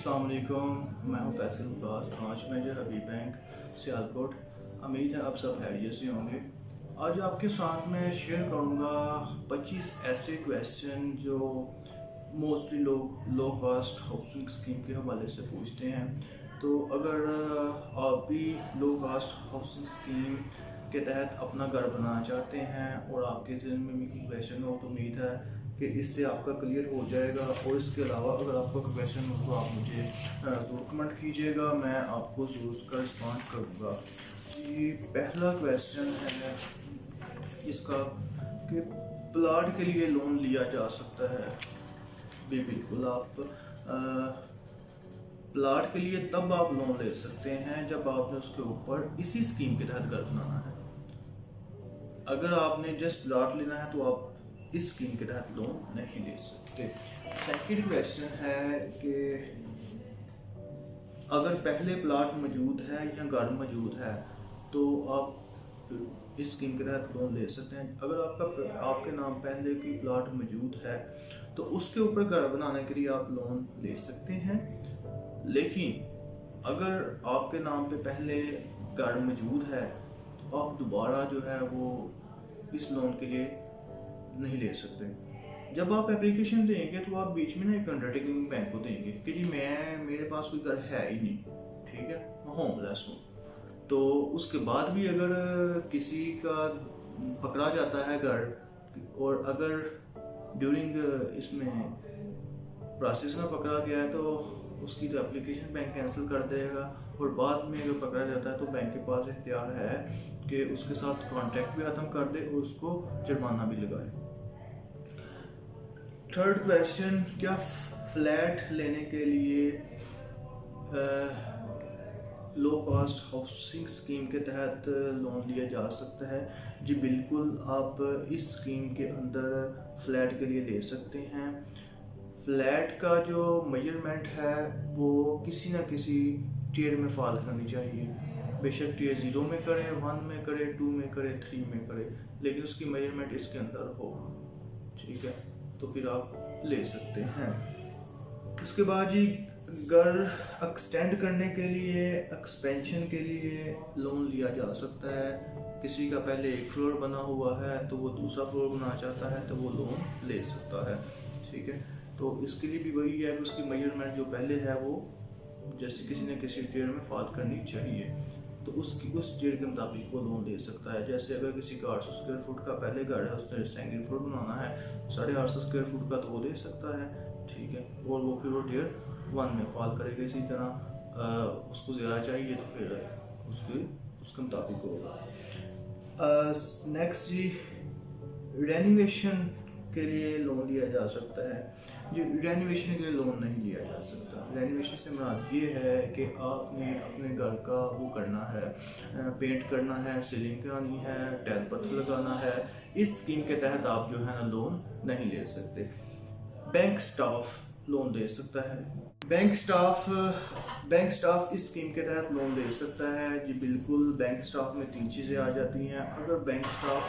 अस्सलाम वालेकुम, मैं हूं फैसल अब्बास। आज मैं जो हबीब बैंक सियालकोट, उम्मीद है आप सब खैरियत से होंगे। आज आपके साथ मैं शेयर करूंगा 25 ऐसे क्वेश्चन जो मोस्टली लोग लो कास्ट हाउसिंग स्कीम के हवाले से पूछते हैं। तो अगर आप भी लो कास्ट हाउसिंग स्कीम के तहत अपना घर बनाना चाहते हैं और आपके जहन में भी कोई क्वेश्चन हो, तो उम्मीद है कि इससे आपका क्लियर हो जाएगा। और इसके अलावा अगर आपका कोई क्वेश्चन हो तो आप मुझे ज़रूर कमेंट कीजिएगा, मैं आपको ज़रूर उसका रिस्पॉन्ड करूँगा। ये पहला क्वेश्चन है इसका कि प्लाट के लिए लोन लिया जा सकता है? भी बिल्कुल, आप प्लाट के लिए तब आप लोन ले सकते हैं जब आपने उसके ऊपर इसी स्कीम के तहत घर बनाना है। अगर आपने जस्ट प्लाट लेना है तो आप इस स्कीम के तहत लोन नहीं ले सकते। सेकंड क्वेश्चन है कि अगर पहले प्लाट मौजूद है या घर मौजूद है तो आप इस स्कीम के तहत लोन ले सकते हैं। अगर आपके नाम पहले की प्लाट मौजूद है तो उसके ऊपर घर बनाने के लिए आप लोन ले सकते हैं। लेकिन अगर आपके नाम पे पहले घर मौजूद है तो आप दोबारा जो है वो इस लोन के लिए नहीं ले सकते। जब आप एप्लीकेशन देंगे तो आप बीच में ना एक अंडरटेकिंग बैंक को देंगे कि जी मेरे पास कोई घर है ही नहीं, ठीक है, मैं होमलेस हूँ। तो उसके बाद भी अगर किसी का पकड़ा जाता है घर और अगर ड्यूरिंग इसमें प्रोसेस में पकड़ा गया है तो उसकी तो एप्लीकेशन बैंक कैंसिल कर देगा। और बाद में अगर पकड़ा जाता है तो बैंक के पास इख्तियार है कि उसके साथ कॉन्ट्रैक्ट भी ख़त्म कर दे और उसको जुर्माना भी लगाए। थर्ड क्वेश्चन, क्या फ्लैट लेने के लिए लो कास्ट हाउसिंग स्कीम के तहत लोन लिया जा सकता है? जी बिल्कुल, आप इस स्कीम के अंदर फ्लैट के लिए ले सकते हैं। फ्लैट का जो मेजरमेंट है वो किसी न किसी टियर में फॉल करनी चाहिए। बेशक टियर 0 में करे, 1 में करे, 2 में करे, 3 में करे, लेकिन उसकी मेजरमेंट इसके अंदर हो, ठीक है, तो फिर आप ले सकते हैं। उसके बाद जी घर एक्सटेंड करने के लिए, एक्सपेंशन के लिए लोन लिया जा सकता है। किसी का पहले एक फ्लोर बना हुआ है तो वो दूसरा फ्लोर बनाना चाहता है तो वो लोन ले सकता है, ठीक है। तो इसके लिए भी वही है कि उसकी मेजरमेंट जो पहले है वो जैसे किसी न किसी टियर में फॉल करनी चाहिए, तो उस टियर के मुताबिक वो लोन ले सकता है। जैसे अगर किसी का 800 स्क्वायर फुट का पहले घर है, उसने सेकंड फ्लोर बनाना है 850 स्क्वायर फुट का, तो वो ले सकता है, ठीक है। और वो फिर वो टियर 1 में फॉल करेगा। इसी तरह उसको ज़्यादा चाहिए तो फिर उसके मुताबिक होगा। नेक्स्ट जी, रेनोवेशन के लिए लोन लिया जा सकता है? जी रेनोवेशन के लिए लोन नहीं लिया जा सकता। रेनोवेशन से मुराद ये है कि आपने अपने घर का वो करना है, पेंट करना है, सीलिंग करानी है, टाइल पत्थर लगाना है। इस स्कीम के तहत आप जो है ना लोन नहीं ले सकते। बैंक स्टाफ लोन दे सकता है। बैंक स्टाफ इस स्कीम के तहत लोन ले सकता है। जी बिल्कुल, बैंक स्टाफ में 3 चीज़ें आ जाती हैं। अगर bank staff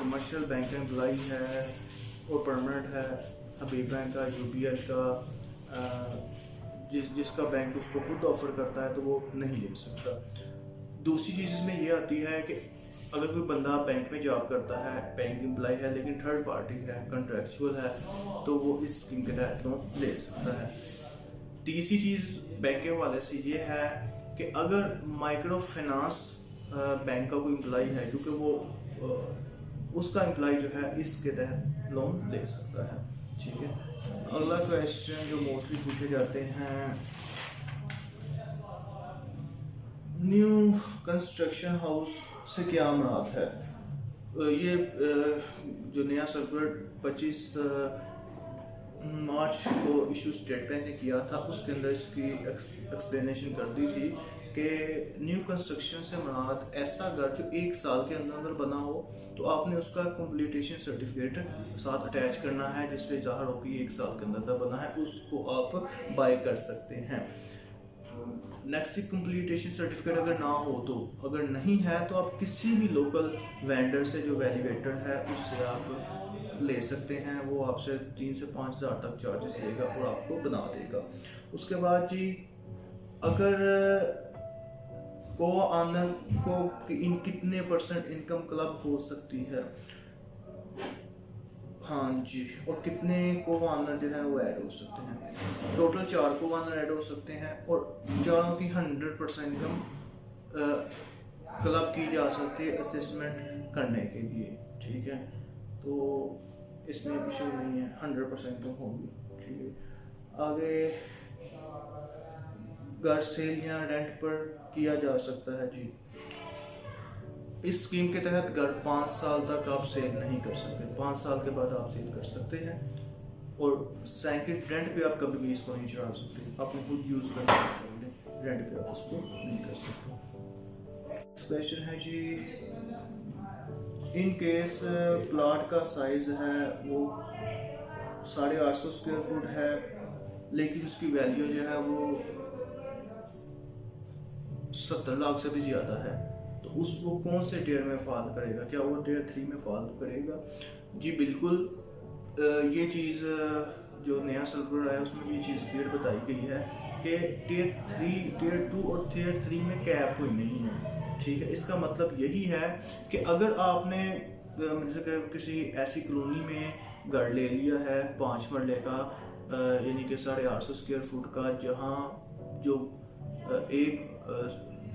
commercial bank employee है और परमानेंट है, हबीब बैंक का, UBL का, जिसका बैंक उसको खुद ऑफर करता है, तो वो नहीं ले सकता। दूसरी चीज़ इसमें ये आती है कि अगर कोई बंदा बैंक में जॉब करता है, बैंक एम्प्लॉय है, लेकिन थर्ड पार्टी है, कॉन्ट्रेक्चुअल है, तो वो इस स्कीम के तहत लोन ले सकता है। तीसरी चीज़ बैंक के हवाले से ये है कि अगर माइक्रो फाइनेंस बैंक का कोई एम्प्लॉय है, क्योंकि वो उसका एम्प्लॉय जो है इसके तहत लोन ले सकता है, ठीक है। अगला क्वेश्चन जो मोस्टली पूछे जाते हैं, न्यू कंस्ट्रक्शन हाउस से क्या मुराद है? ये जो नया सर्कुलर 25 मार्च को इशू स्टेट बैंक ने किया था, उसके अंदर इसकी एक्सप्लेनेशन कर दी थी कि न्यू कंस्ट्रक्शन से मुराद ऐसा घर जो 1 साल के अंदर बना हो, तो आपने उसका कंप्लीटेशन सर्टिफिकेट साथ अटैच करना है जिससे ज़ाहिर हो कि 1 साल के अंदर बना है, उसको आप बाय कर सकते हैं। नेक्स्ट, कंप्लीटेशन सर्टिफिकेट अगर ना हो तो, अगर नहीं है तो आप किसी भी लोकल वेंडर से जो वैलिडेटर है उससे आप ले सकते हैं, वो आपसे 3 से 5 हज़ार तक चार्जेस लेगा और आपको बना देगा। उसके बाद जी, अगर को ऑनर को इन कितने % इनकम क्लब हो सकती है, हाँ जी, और कितने को ऑनर जो है वो ऐड हो सकते हैं। टोटल 4 को ऑनर ऐड हो सकते हैं और चारों की 100% इनकम क्लब की जा सकती है असेसमेंट करने के लिए, ठीक है। तो इसमें इशू नहीं है, 100% तो होगी, ठीक है। आगे, घर सेल या रेंट पर किया जा सकता है जी। इस स्कीम के तहत घर 5 साल तक आप सेल नहीं कर सकते, 5 साल के बाद आप सेल कर सकते हैं। और सेकंड रेंट पे आप कभी भी इसको नहीं चढ़ा सकते, आपने खुद यूज़ करना है, रेंट पे आप उसको नहीं कर सकते। क्वेश्चन है जी, इन केस प्लाट का साइज है वो 850 स्क्वायर फुट है, लेकिन उसकी वैल्यू जो है वो 70 लाख से भी ज़्यादा है, तो उसको कौन से टियर में फॉल करेगा? क्या वो टियर 3 में फॉल करेगा? जी बिल्कुल, ये चीज़ जो नया सर्कुलर आया उसमें ये चीज़ क्लियर बताई गई है कि टियर 3, टियर 2 और टियर 3 में कैप कोई नहीं है, ठीक है। इसका मतलब यही है कि अगर आपने जैसे किसी ऐसी कॉलोनी में घर ले लिया है 5 मरले का, यानी कि 850 स्क्वायर फुट का, जहाँ जो एक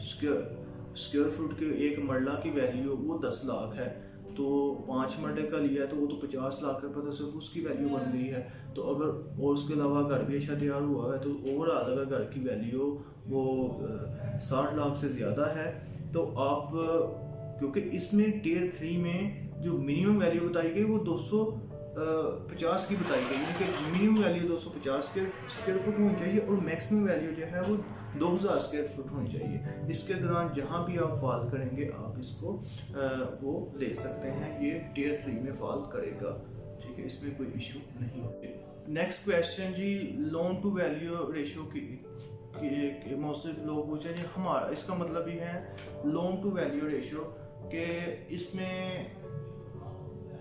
स्क्वायर फुट के एक मरला की वैल्यू वो 10 लाख है, तो 5 मरले का लिया है तो वो तो 50 लाख रुपये तो सिर्फ उसकी वैल्यू बन गई है। तो अगर और उसके अलावा घर भी अच्छा तैयार हुआ है तो ओवरऑल अगर घर की वैल्यू वो 60 लाख से ज़्यादा है, तो आप, क्योंकि इसमें टियर 3 में जो मिनिमम वैल्यू बताई गई वो 250 की बताई गई है कि मिनिमम वैल्यू 250 स्क्वायर फुट होनी चाहिए और मैक्सिमम वैल्यू जो है वो 2000 स्क्वायर फुट होनी चाहिए। इसके दौरान जहाँ भी आप फॉल करेंगे आप इसको वो ले सकते हैं, ये टियर 3 में फॉल करेगा, ठीक है, इसमें कोई इशू नहीं है। नेक्स्ट क्वेश्चन जी, लोन टू वैल्यू रेशियो की मोस्टली लोग पूछे जी, हमारा इसका मतलब ही है लोन टू वैल्यू रेशियो के इसमें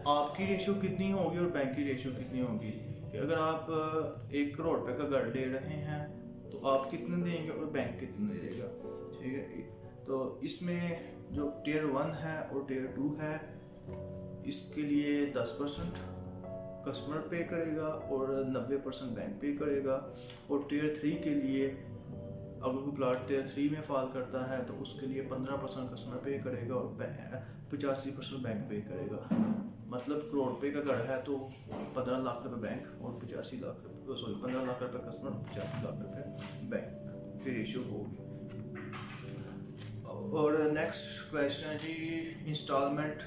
आपकी रेशियो कितनी होगी और बैंक की रेशियो कितनी होगी। कि अगर आप 1 करोड़ रुपए का घर ले रहे हैं तो आप कितने देंगे और बैंक कितने देगा, ठीक है। तो इसमें जो टियर 1 है और टियर 2 है, इसके लिए 10% कस्टमर पे करेगा और 90% बैंक पे करेगा। और टियर 3 के लिए अगर कोई प्लाट टियर 3 में फॉल करता है तो उसके लिए 15% कस्टमर पे करेगा और 85% बैंक पे करेगा। मतलब करोड़ रुपए का घर है तो 15 लाख रुपए बैंक और 85 लाख रुपए, सॉरी 15 लाख रुपए कस्टमर और 85 लाख रुपए बैंक की रेशियो होगी। और नेक्स्ट क्वेश्चन जी, इंस्टॉलमेंट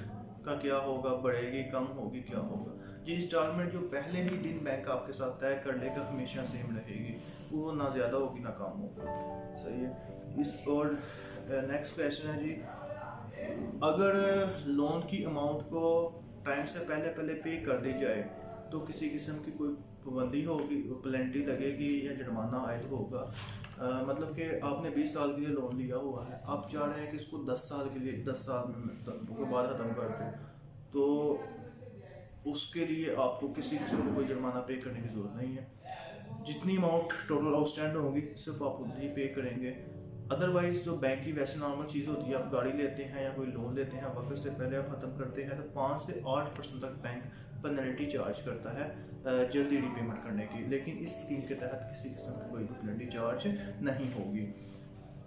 का क्या होगा, बढ़ेगी, कम होगी, क्या होगा जी। इंस्टॉलमेंट जो पहले ही दिन बैंक आपके साथ तय कर लेगा हमेशा सेम रहेगी, वो ना ज़्यादा होगी ना कम होगी, सही है। इस और नेक्स्ट क्वेश्चन है जी, अगर लोन की अमाउंट को टाइम से पहले पे कर दी जाए तो किसी किस्म की कोई पाबंदी होगी, पेनल्टी लगेगी या जुर्माना आयद होगा। मतलब कि आपने 20 साल के लिए लोन लिया हुआ है, आप चाह रहे हैं कि इसको 10 साल के लिए 10 साल के बाद ख़त्म कर दें, तो उसके लिए आपको किसी किस्म का कोई जुर्माना पे करने की ज़रूरत नहीं है। जितनी अमाउंट टोटल आउटस्टैंड होगी सिर्फ आप उतनी पे करेंगे। अदरवाइज जो बैंक की वैसे नॉर्मल चीज़ होती है, आप गाड़ी लेते हैं या कोई लोन लेते हैं, वक्त से पहले आप ख़त्म करते हैं तो 5 से 8% तक बैंक पेनल्टी चार्ज करता है जल्दी रीपेमेंट करने की। लेकिन इस स्कीम के तहत किसी किस्म की कोई भी पेनल्टी चार्ज नहीं होगी।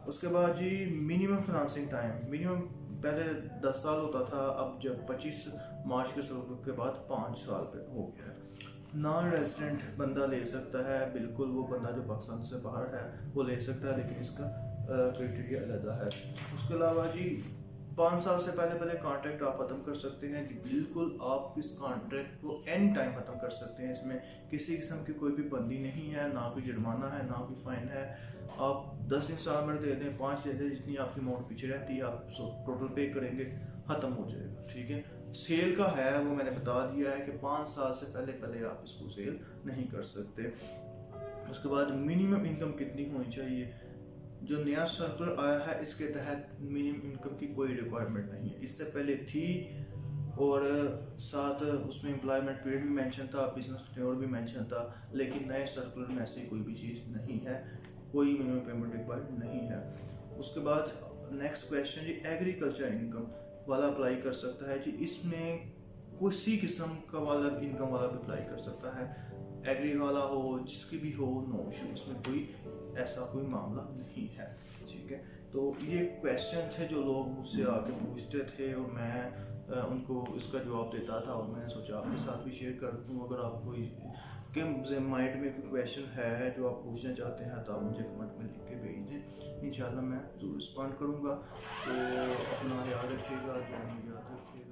उसके बाद जी, मिनिमम फाइनेंसिंग टाइम, मिनिमम पहले 10 साल होता था, अब जब 25 मार्च के सर्कुलर के बाद 5 साल पे हो गया है। नॉन रेजिडेंट बंदा ले सकता है, बिल्कुल वो बंदा जो पाकिस्तान से बाहर है वो ले सकता है, लेकिन इसका क्राइटेरिया अलग है। उसके अलावा जी, 5 साल से पहले कॉन्ट्रैक्ट आप ख़त्म कर सकते हैं जी, बिल्कुल आप इस कॉन्ट्रैक्ट को एनी टाइम ख़त्म कर सकते हैं। इसमें किसी किस्म की कोई भी बंदी नहीं है, ना कोई जुर्माना है, ना कोई फ़ाइन है। आप 10 इंस्टॉलमेंट दे दें, 5 दे दें, जितनी आपकी अमाउंट पीछे रहती है आप टोटल पे करेंगे, ख़त्म हो जाएगा, ठीक है। सेल का है वो मैंने बता दिया है कि 5 साल से पहले आप इसको सेल नहीं कर सकते। उसके बाद मिनिमम इनकम कितनी होनी चाहिए, जो नया सर्कुलर आया है इसके तहत मिनिमम इनकम की कोई रिक्वायरमेंट नहीं है। इससे पहले थी और साथ उसमें एम्प्लॉयमेंट पीरियड भी मेंशन था, बिजनेस टेन्योर भी मेंशन था, लेकिन नए सर्कुलर में ऐसी कोई भी चीज़ नहीं है, कोई मिनिमम पेमेंट रिक्वायर्ड नहीं है। उसके बाद नेक्स्ट क्वेश्चन जी, एग्रीकल्चर इनकम वाला अप्लाई कर सकता है जी? इसमें किसी किस्म का वाला इनकम वाला भी अप्लाई कर सकता है, एग्री वाला हो, जिसकी भी हो, नो इशू, इसमें कोई ऐसा कोई मामला नहीं है। ठीक है, तो ये क्वेश्चन थे जो लोग मुझसे आके पूछते थे और मैं उनको इसका जवाब देता था, और मैंने सोचा आपके साथ भी शेयर कर दूँ। अगर आपको के माइंड में कोई क्वेश्चन है जो आप पूछना चाहते हैं तो आप मुझे कमेंट में लिख के भेज दें, इंशाल्लाह मैं ज़रूर रिस्पॉन्ड करूँगा। तो अपना याद रखिएगा, दुआ में याद रखिएगा।